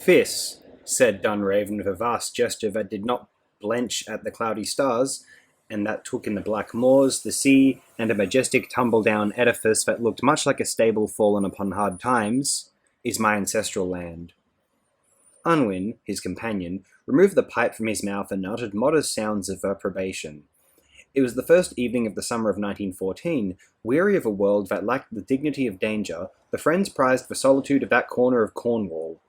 "Fis," said Dunraven with a vast gesture that did not blench at the cloudy stars, and that took in the black moors, the sea, and a majestic tumble-down edifice that looked much like a stable fallen upon hard times, "is my ancestral land." Unwin, his companion, removed the pipe from his mouth and uttered modest sounds of approbation. It was the first evening of the summer of 1914. Weary of a world that lacked the dignity of danger, the friends prized the solitude of that corner of Cornwall.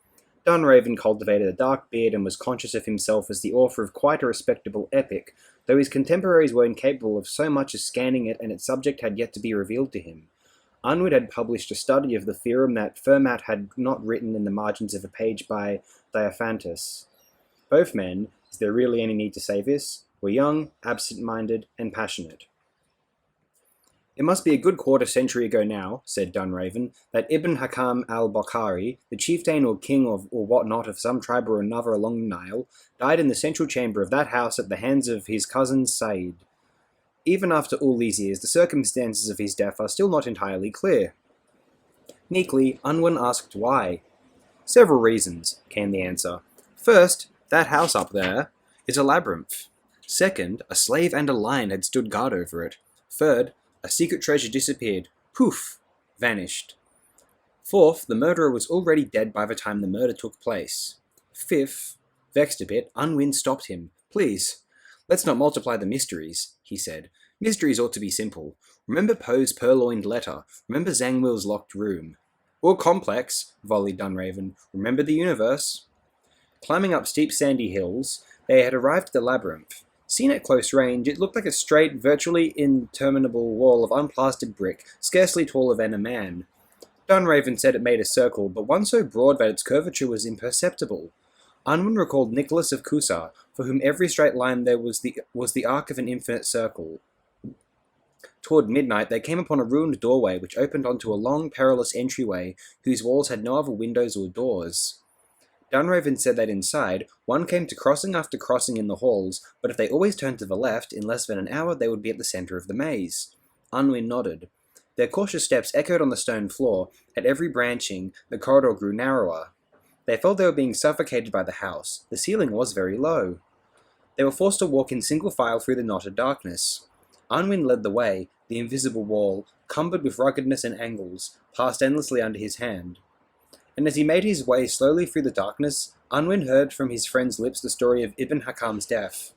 Dunraven cultivated a dark beard and was conscious of himself as the author of quite a respectable epic, though his contemporaries were incapable of so much as scanning it, and its subject had yet to be revealed to him. Unwin had published a study of the theorem that Fermat had not written in the margins of a page by Diophantus. Both men, is there really any need to say this, were young, absent-minded, and passionate. "It must be a good quarter century ago now," said Dunraven, "that Ibn-Hakam al-Bokhari, the chieftain or king or what not of some tribe or another along the Nile, died in the central chamber of that house at the hands of his cousin Said. Even after all these years, the circumstances of his death are still not entirely clear." Meekly, Unwin asked why. "Several reasons," came the answer. "First, that house up there is a labyrinth. Second, a slave and a lion had stood guard over it. Third, a secret treasure disappeared. Poof! Vanished. Fourth, the murderer was already dead by the time the murder took place. Fifth," vexed a bit, Unwin stopped him. "Please, let's not multiply the mysteries," he said. "Mysteries ought to be simple. Remember Poe's purloined letter. Remember Zangwill's locked room." "Or complex," volleyed Dunraven. "Remember the universe." Climbing up steep sandy hills, they had arrived at the labyrinth. Seen at close range, it looked like a straight, virtually interminable wall of unplastered brick, scarcely taller than a man. Dunraven said it made a circle, but one so broad that its curvature was imperceptible. Unwin recalled Nicholas of Cusa, for whom every straight line there was the arc of an infinite circle. Toward midnight, they came upon a ruined doorway which opened onto a long, perilous entryway whose walls had no other windows or doors. Dunraven said that inside, one came to crossing after crossing in the halls, but if they always turned to the left, in less than an hour they would be at the center of the maze. Unwin nodded. Their cautious steps echoed on the stone floor. At every branching, the corridor grew narrower. They felt they were being suffocated by the house. The ceiling was very low. They were forced to walk in single file through the knotted darkness. Unwin led the way. The invisible wall, cumbered with ruggedness and angles, passed endlessly under his hand. And as he made his way slowly through the darkness, Unwin heard from his friend's lips the story of Ibn-Hakam's death.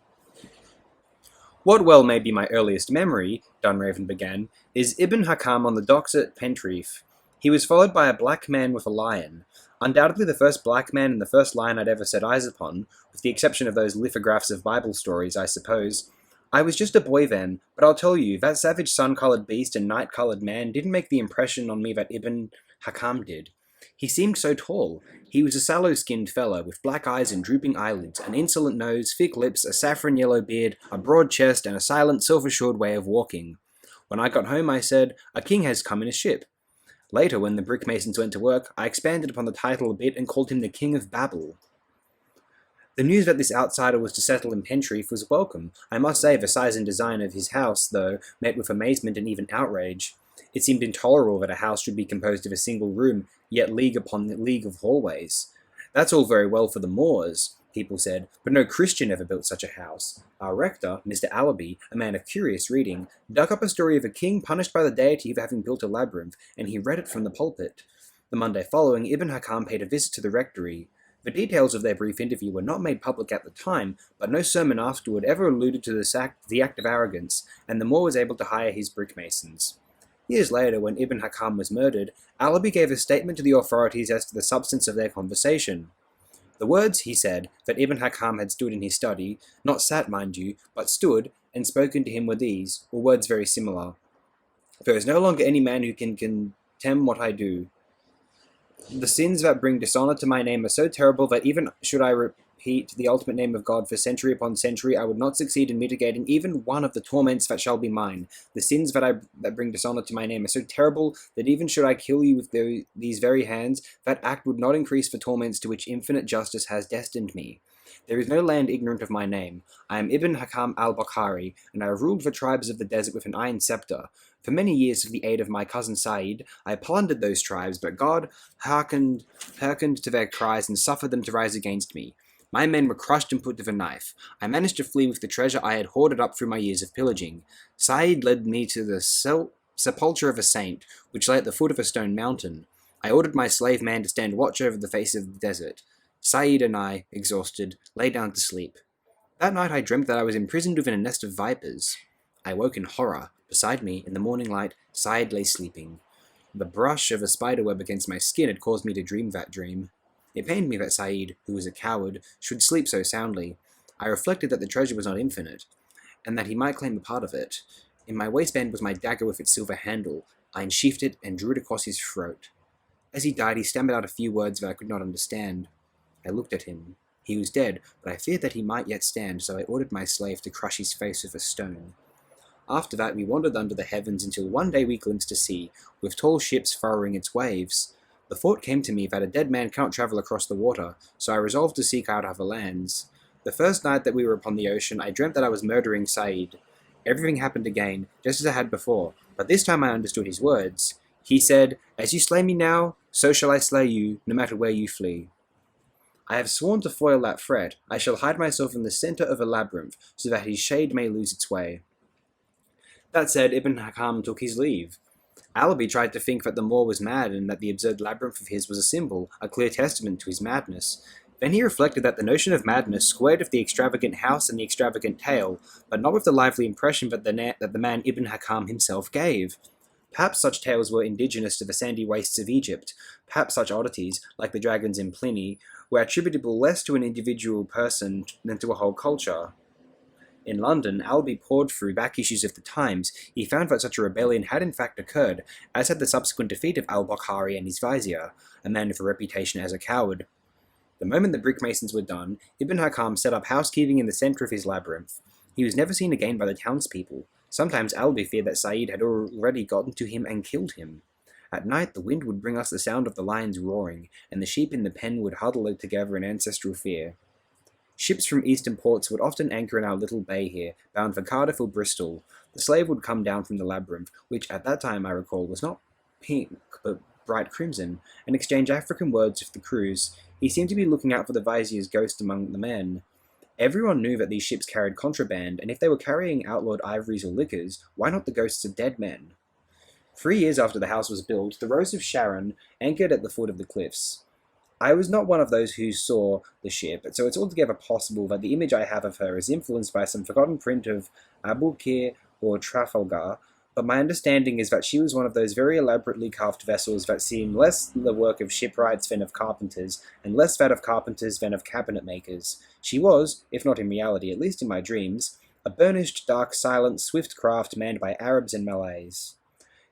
"What well may be my earliest memory," Dunraven began, "is Ibn-Hakam on the docks at Pentrith. He was followed by a black man with a lion. Undoubtedly the first black man and the first lion I'd ever set eyes upon, with the exception of those lithographs of Bible stories, I suppose. I was just a boy then, but I'll tell you, that savage sun-coloured beast and night-coloured man didn't make the impression on me that Ibn-Hakam did. He seemed so tall. He was a sallow-skinned fellow, with black eyes and drooping eyelids, an insolent nose, thick lips, a saffron-yellow beard, a broad chest, and a silent, self-assured way of walking. When I got home, I said, 'A king has come in a ship.' Later, when the brickmasons went to work, I expanded upon the title a bit and called him the King of Babel." The news that this outsider was to settle in Pentrith was welcome. I must say the size and design of his house, though, met with amazement and even outrage. It seemed intolerable that a house should be composed of a single room, yet league upon league of hallways. "That's all very well for the Moors," people said, "but no Christian ever built such a house." Our rector, Mr. Allaby, a man of curious reading, dug up a story of a king punished by the deity for having built a labyrinth, and he read it from the pulpit. The Monday following, Ibn-Hakam paid a visit to the rectory. The details of their brief interview were not made public at the time, but no sermon afterward ever alluded to the act of arrogance, and the Moor was able to hire his brickmasons. Years later, when Ibn-Hakam was murdered, Allaby gave a statement to the authorities as to the substance of their conversation. "The words," he said, "that Ibn-Hakam had stood in his study, not sat, mind you, but stood, and spoken to him were these, or words very similar. 'There is no longer any man who can contemn what I do. The sins that bring dishonor to my name are so terrible that even should I repeat the ultimate name of God for century upon century, I would not succeed in mitigating even one of the torments that shall be mine. The sins that bring dishonor to my name are so terrible that even should I kill you with these very hands, that act would not increase the torments to which infinite justice has destined me. There is no land ignorant of my name. I am Ibn-Hakam al-Bokhari, and I have ruled the tribes of the desert with an iron scepter. For many years, with the aid of my cousin Said, I plundered those tribes, but God hearkened to their cries and suffered them to rise against me. My men were crushed and put to the knife. I managed to flee with the treasure I had hoarded up through my years of pillaging. Said led me to the sepulchre of a saint, which lay at the foot of a stone mountain. I ordered my slave man to stand watch over the face of the desert. Said and I, exhausted, lay down to sleep. That night I dreamt that I was imprisoned within a nest of vipers. I woke in horror. Beside me, in the morning light, Said lay sleeping. The brush of a spiderweb against my skin had caused me to dream that dream. It pained me that Said, who was a coward, should sleep so soundly. I reflected that the treasure was not infinite, and that he might claim a part of it. In my waistband was my dagger with its silver handle. I unsheathed it and drew it across his throat. As he died, he stammered out a few words that I could not understand. I looked at him. He was dead, but I feared that he might yet stand, so I ordered my slave to crush his face with a stone. After that, we wandered under the heavens until one day we glimpsed a sea, with tall ships furrowing its waves. The thought came to me that a dead man cannot travel across the water, so I resolved to seek out other lands. The first night that we were upon the ocean, I dreamt that I was murdering Said. Everything happened again, just as I had before, but this time I understood his words. He said, "As you slay me now, so shall I slay you, no matter where you flee." I have sworn to foil that threat. I shall hide myself in the center of a labyrinth, so that his shade may lose its way. That said, Ibn-Hakam took his leave. Alabi tried to think that the Moor was mad and that the absurd labyrinth of his was a symbol, a clear testament to his madness. Then he reflected that the notion of madness squared with the extravagant house and the extravagant tale, but not with the lively impression that the man Ibn-Hakam himself gave. Perhaps such tales were indigenous to the sandy wastes of Egypt. Perhaps such oddities, like the dragons in Pliny, were attributable less to an individual person than to a whole culture. In London, Albee pored through back issues of the Times. He found that such a rebellion had in fact occurred, as had the subsequent defeat of al-Bokhari and his vizier, a man with a reputation as a coward. The moment the brickmasons were done, Ibn-Hakam set up housekeeping in the centre of his labyrinth. He was never seen again by the townspeople. Sometimes Albee feared that Said had already gotten to him and killed him. At night the wind would bring us the sound of the lions roaring, and the sheep in the pen would huddle together in ancestral fear. Ships from eastern ports would often anchor in our little bay here, bound for Cardiff or Bristol. The slave would come down from the labyrinth, which at that time I recall was not pink, but bright crimson, and exchange African words with the crews. He seemed to be looking out for the vizier's ghost among the men. Everyone knew that these ships carried contraband, and if they were carrying outlawed ivories or liquors, why not the ghosts of dead men? 3 years after the house was built, the Rose of Sharon anchored at the foot of the cliffs. I was not one of those who saw the ship, so it's altogether possible that the image I have of her is influenced by some forgotten print of Aboukir or Trafalgar, but my understanding is that she was one of those very elaborately carved vessels that seem less the work of shipwrights than of carpenters, and less that of carpenters than of cabinet makers. She was, if not in reality, at least in my dreams, a burnished, dark, silent, swift craft manned by Arabs and Malays.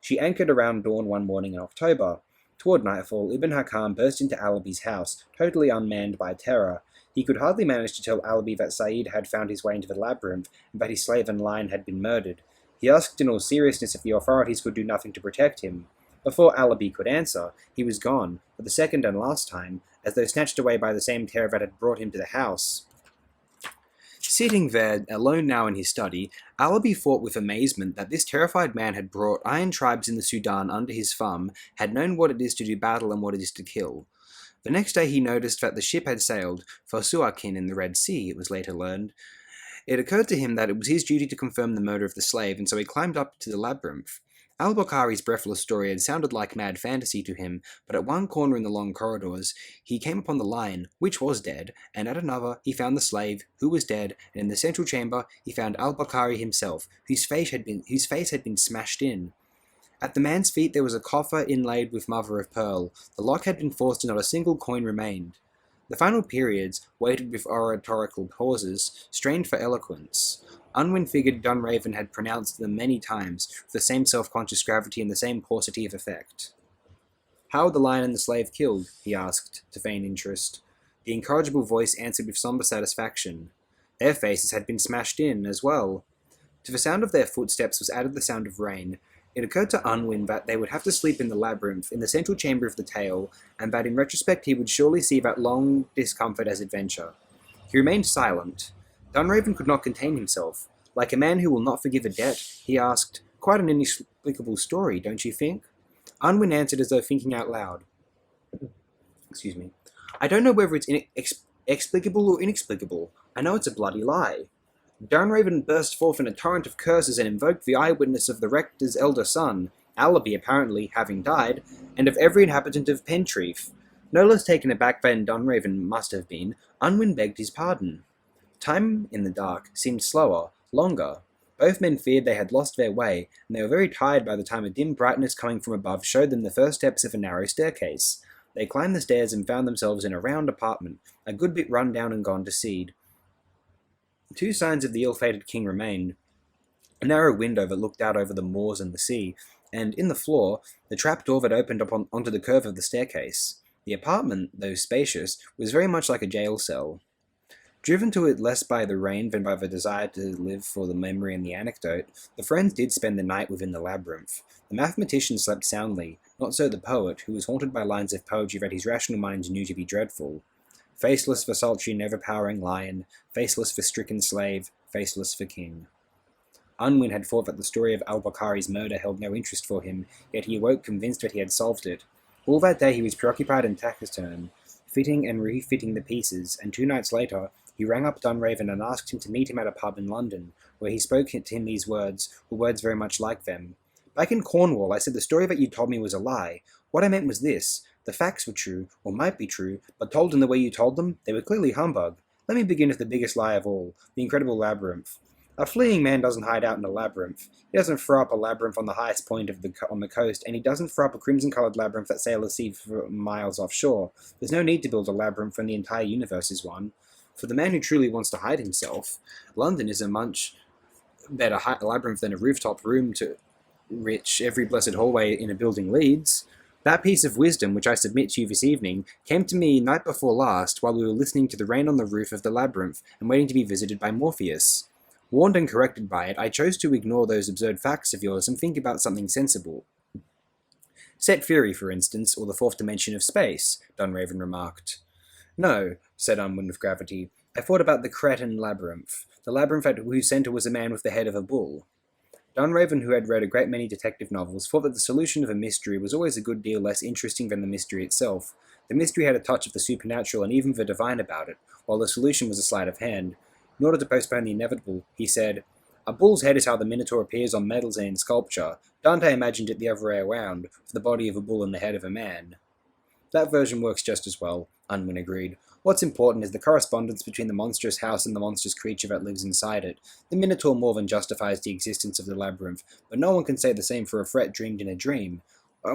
She anchored around dawn one morning in October. Toward nightfall, Ibn-Hakam burst into Alabi's house, totally unmanned by terror. He could hardly manage to tell Alabi that Said had found his way into the labyrinth, and that his slave and lion had been murdered. He asked in all seriousness if the authorities could do nothing to protect him. Before Alabi could answer, he was gone, for the second and last time, as though snatched away by the same terror that had brought him to the house. Sitting there, alone now in his study, Alabi thought with amazement that this terrified man had brought iron tribes in the Sudan under his thumb, had known what it is to do battle and what it is to kill. The next day he noticed that the ship had sailed for Suakin in the Red Sea, it was later learned. It occurred to him that it was his duty to confirm the murder of the slave, and so he climbed up to the labyrinth. Al-Bokhari's breathless story had sounded like mad fantasy to him, but at one corner in the long corridors, he came upon the lion, which was dead, and at another he found the slave, who was dead, and in the central chamber he found Al-Bokhari himself, whose face had been smashed in. At the man's feet there was a coffer inlaid with mother of pearl. The lock had been forced and not a single coin remained. The final periods, weighted with oratorical pauses, strained for eloquence. Unwin-figured Dunraven had pronounced them many times, with the same self-conscious gravity and the same paucity of effect. "How were the lion and the slave killed?" he asked, to feign interest. The incorrigible voice answered with sombre satisfaction. Their faces had been smashed in, as well. To the sound of their footsteps was added the sound of rain. It occurred to Unwin that they would have to sleep in the labyrinth, in the central chamber of the tale, and that in retrospect he would surely see that long discomfort as adventure. He remained silent. Dunraven could not contain himself. Like a man who will not forgive a debt, he asked, "Quite an inexplicable story, don't you think?" Unwin answered as though thinking out loud. Excuse me. "I don't know whether it's explicable or inexplicable. I know it's a bloody lie." Dunraven burst forth in a torrent of curses and invoked the eyewitness of the rector's elder son, Allaby apparently having died, and of every inhabitant of Pentreath. No less taken aback than Dunraven must have been, Unwin begged his pardon. Time in the dark seemed slower, longer. Both men feared they had lost their way, and they were very tired by the time a dim brightness coming from above showed them the first steps of a narrow staircase. They climbed the stairs and found themselves in a round apartment, a good bit run down and gone to seed. 2 signs of the ill-fated king remained. A narrow window that looked out over the moors and the sea, and, in the floor, the trap-door that opened up onto the curve of the staircase. The apartment, though spacious, was very much like a jail cell. Driven to it less by the rain than by the desire to live for the memory and the anecdote, the friends did spend the night within the labyrinth. The mathematician slept soundly, not so the poet, who was haunted by lines of poetry that his rational mind knew to be dreadful. Faceless for sultry, never-powering lion, faceless for stricken slave, faceless for king. Unwin had thought that the story of al-Bokhari's murder held no interest for him, yet he awoke convinced that he had solved it. All that day he was preoccupied and taciturn, fitting and refitting the pieces, and 2 nights later he rang up Dunraven and asked him to meet him at a pub in London, where he spoke to him these words, or words very much like them. "Back in Cornwall I said the story that you told me was a lie. What I meant was this. The facts were true, or might be true, but told in the way you told them, they were clearly humbug. Let me begin with the biggest lie of all, the incredible labyrinth. A fleeing man doesn't hide out in a labyrinth. He doesn't throw up a labyrinth on the highest point on the coast, and he doesn't throw up a crimson-coloured labyrinth that sailors see for miles offshore. There's no need to build a labyrinth when the entire universe is one. For the man who truly wants to hide himself, London is a much better labyrinth than a rooftop room to which every blessed hallway in a building leads. That piece of wisdom, which I submit to you this evening, came to me night before last, while we were listening to the rain on the roof of the labyrinth, and waiting to be visited by Morpheus. Warned and corrected by it, I chose to ignore those absurd facts of yours and think about something sensible. Set theory, for instance, or the 4th dimension of space, Dunraven remarked. No, said Unwin with gravity. I thought about the Cretan labyrinth, the labyrinth at whose centre was a man with the head of a bull. Dunraven, who had read a great many detective novels, thought that the solution of a mystery was always a good deal less interesting than the mystery itself. The mystery had a touch of the supernatural and even the divine about it, while the solution was a sleight of hand. In order to postpone the inevitable, he said, "A bull's head is how the Minotaur appears on medals and in sculpture. Dante imagined it the other way around, with the body of a bull and the head of a man." That version works just as well, Unwin agreed. What's important is the correspondence between the monstrous house and the monstrous creature that lives inside it. The Minotaur more than justifies the existence of the labyrinth, but no one can say the same for a threat dreamed in a dream.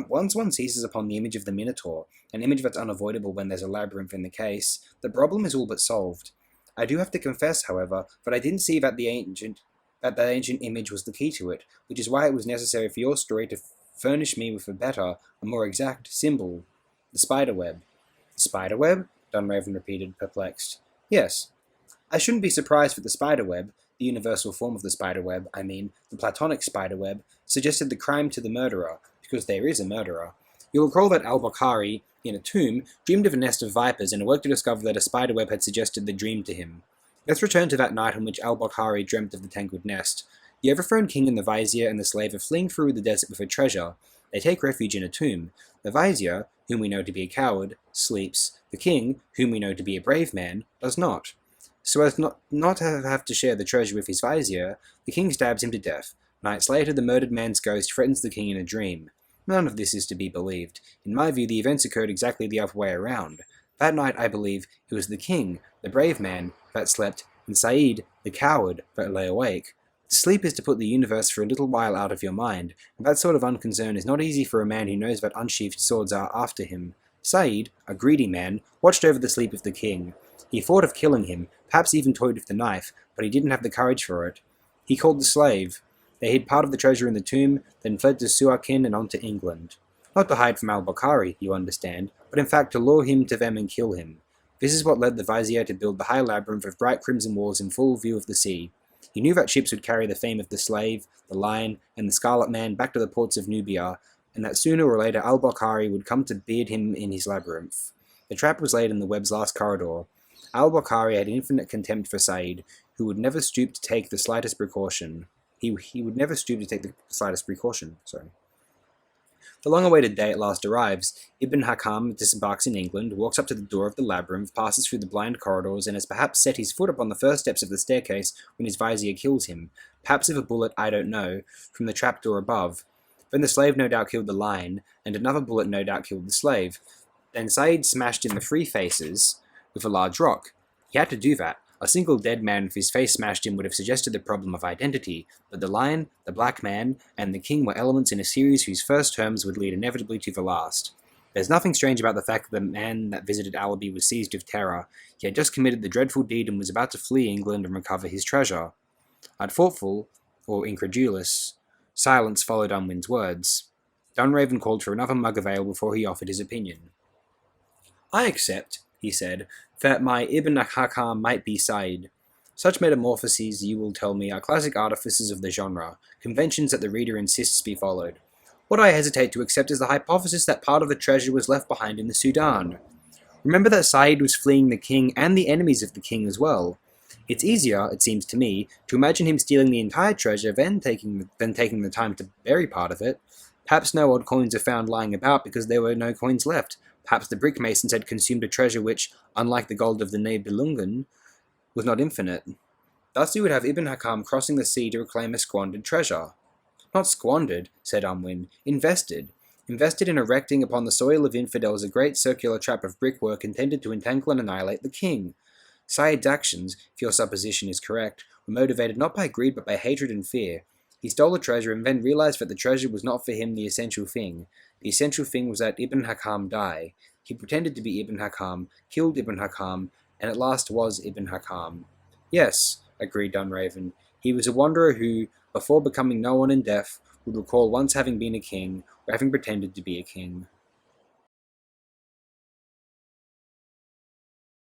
Once one seizes upon the image of the Minotaur, an image that's unavoidable when there's a labyrinth in the case, the problem is all but solved. I do have to confess, however, that I didn't see that the ancient image was the key to it, which is why it was necessary for your story to furnish me with a better, a more exact symbol. The spiderweb. The spiderweb? Dunraven repeated, perplexed. Yes. I shouldn't be surprised that the spiderweb, the universal form of the spiderweb, I mean, the Platonic spiderweb, suggested the crime to the murderer, because there is a murderer. You'll recall that al-Bokhari, in a tomb, dreamed of a nest of vipers and awoke to discover that a spiderweb had suggested the dream to him. Let's return to that night on which al-Bokhari dreamt of the tangled nest. The overthrown king and the vizier and the slave are fleeing through the desert with a treasure. They take refuge in a tomb. The vizier, whom we know to be a coward, sleeps. The king, whom we know to be a brave man, does not. So as not to have to share the treasure with his vizier, the king stabs him to death. Nights later, the murdered man's ghost threatens the king in a dream. None of this is to be believed. In my view, the events occurred exactly the other way around. That night, I believe, it was the king, the brave man, that slept, and Said, the coward, that lay awake. Sleep is to put the universe for a little while out of your mind, and that sort of unconcern is not easy for a man who knows that unsheathed swords are after him. Said, a greedy man, watched over the sleep of the king. He thought of killing him, perhaps even toyed with the knife, but he didn't have the courage for it. He called the slave. They hid part of the treasure in the tomb, then fled to Suakin and on to England. Not to hide from al-Bokhari, you understand, but in fact to lure him to them and kill him. This is what led the vizier to build the high labyrinth of bright crimson walls in full view of the sea. He knew that ships would carry the fame of the slave, the lion, and the scarlet man back to the ports of Nubia, and that sooner or later al-Bokhari would come to beard him in his labyrinth. The trap was laid in the web's last corridor. Al-Bokhari had infinite contempt for Said, who would never stoop to take the slightest precaution. He would never stoop to take the slightest precaution. The long-awaited day at last arrives. Ibn-Hakam disembarks in England, walks up to the door of the labyrinth, passes through the blind corridors, and has perhaps set his foot upon the first steps of the staircase when his vizier kills him, perhaps of a bullet, I don't know, from the trapdoor above. Then the slave no doubt killed the lion, and another bullet no doubt killed the slave. Then Said smashed in the three faces with a large rock. He had to do that. A single dead man with his face smashed in would have suggested the problem of identity, but the lion, the black man, and the king were elements in a series whose first terms would lead inevitably to the last. There's nothing strange about the fact that the man that visited Alibi was seized with terror. He had just committed the dreadful deed and was about to flee England and recover his treasure. At thoughtful, or incredulous, silence followed Unwin's words. Dunraven called for another mug of ale before he offered his opinion. "I accept," he said, "that my Ibn-Hakam might be Said. Such metamorphoses, you will tell me, are classic artifices of the genre, conventions that the reader insists be followed. What I hesitate to accept is the hypothesis that part of the treasure was left behind in the Sudan. Remember that Said was fleeing the king and the enemies of the king as well. It's easier, it seems to me, to imagine him stealing the entire treasure than taking the time to bury part of it. Perhaps no odd coins are found lying about because there were no coins left. Perhaps the brickmasons had consumed a treasure which, unlike the gold of the Nibelungen, was not infinite. Thus you would have Ibn-Hakam crossing the sea to reclaim a squandered treasure." "Not squandered," said Unwin. "Invested. Invested in erecting upon the soil of infidels a great circular trap of brickwork intended to entangle and annihilate the king. Said's actions, if your supposition is correct, were motivated not by greed but by hatred and fear. He stole the treasure and then realized that the treasure was not for him the essential thing. The essential thing was that Ibn-Hakam die. He pretended to be Ibn-Hakam, killed Ibn-Hakam, and at last was Ibn-Hakam." "Yes," agreed Dunraven. "He was a wanderer who, before becoming known in death, would recall once having been a king, or having pretended to be a king."